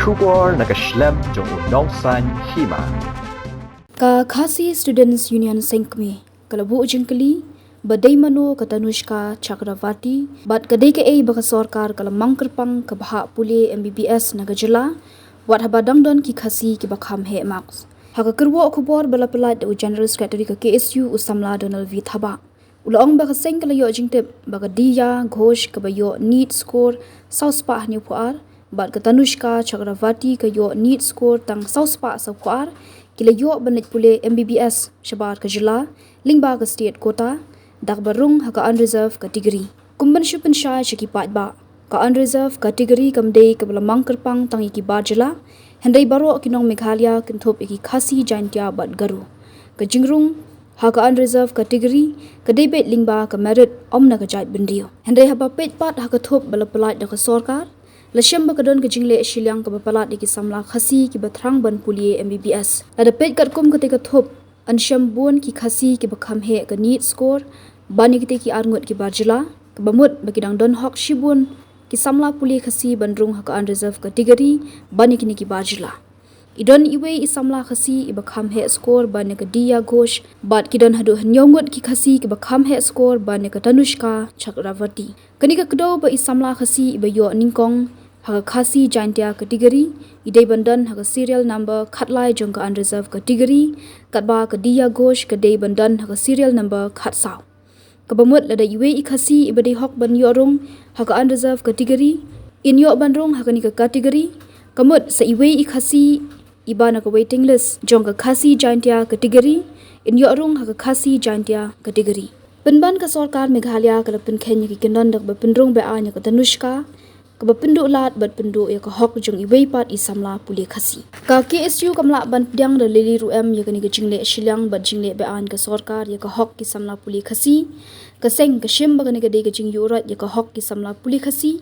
Shubor nakaslem jong unong san Hima. Ka Khasi Students Union Sengkmi kalabu ujengkali badai mano katanushka Chakravati bat kadai ke baka Sorkar kala mangkerpang ke Bhah Pule Mbbs naga Jylla wat habadang don ki Khasi ki bakham he max haka kerwo khubor bala pelat u General Secretary ke KSU usamla Donald V Thaba ulaong baka seng kala yo jingtep baka dia ghosh ke bayo need score sauspa new puar bat katanushka Chakravati ke yo need score tang sauspa sa puar kila yo banit Pule Mbbs shabar ke Jylla lingba ke state kota dak barung haka unreserved category kumban shupen shay shaki pat ba ka unreserved category kamdei ke bala mangkerpang tangi ki ba Jylla hendai baro kinong Meghalaya kinthop iki Khasi jaintia bat garu ke jingrung haka unreserved category kadai bet lingba ke merit omna ke jait bendio hendai haba pet pat haka thop bala pelat dak Sorkar Lasham bakadon ke jingle shilyang ke bapalat di samla Khasi ki bathrang ban Pule Mbbs ada pet kat kum ketika thop ansham buan ki Khasi ki bakham he ke need score bani kite ki arngot ki bar Jylla ke bamut bagi dang don hok shibun ki samla Pule Khasi bandrung haka unreserved category bani kini ki bar Jylla idon iwe i samla Khasi i bakham he score bani ke dia ghosh bat ki don hadu nyongot ki Khasi ki bakham he score bani ke Tanushka Chakravati kani ka kdo ba i samla Khasi i bayo ningkong haka Khasi jaintia category idai bandan haka serial number khatlai jong ka unreserved category katba ka dia ghosh ka dei bandan haka serial number khatsaw kabamut lada iwe i Khasi ibadai hok ban yorung haka unreserved category in yo banrung haka ni ka category kamut sa iwe i Khasi ibana ka waiting list jong ka Khasi jaintia category in yo rung haka Khasi jaintia category penban ka Sorkar Meghalaya kala penkhen ki kinon dak ba penrung ba anya ka Tanushka kaba pendu lat bat pendu ya ka hok jong iwei pat i samla Pule Khasi ka KSU kamla ban pdyang da lili ruem ya kani ka jingle shilyang bat jingle be an ka Sorkar ya ka hok ki samla Pule Khasi ka seng ka shim ba kani ka de ka jing yurat ya ka hok ki samla Pule Khasi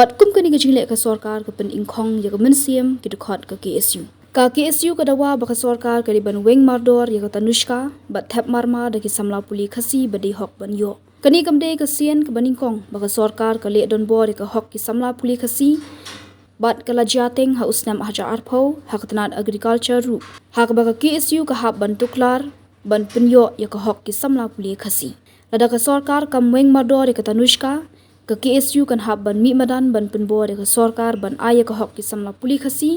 bat kum kani ka jingle ka Sorkar ka pen ingkhong ya ka mensiam ki dukhot ka KSU ka dawa ba ka Sorkar ka ban Weng Mardor ya ka Tanushka bat Thep marma da ki samla Pule Khasi ba de hok ban yo kani kamde ka sien ka baningkong baka Sorkar ka le don bor ka hok ki samla Pule Khasi bat kala jateng ha usnam haja arpho haktanat agriculture ru hak baka KSU ka hab ban tuklar ban penyo ya ka hok ki samla Pule Khasi lada ka Sorkar kam Weng Mardor ka Tanushka ka KSU kan hab ban mi madan ban penbor ka Sorkar ban aya ka hok ki samla Pule Khasi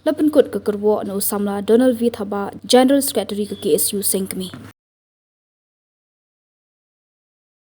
lapen kot ka kerwo na usamla Donald V Thaba General Secretary ka KSU Sengkmi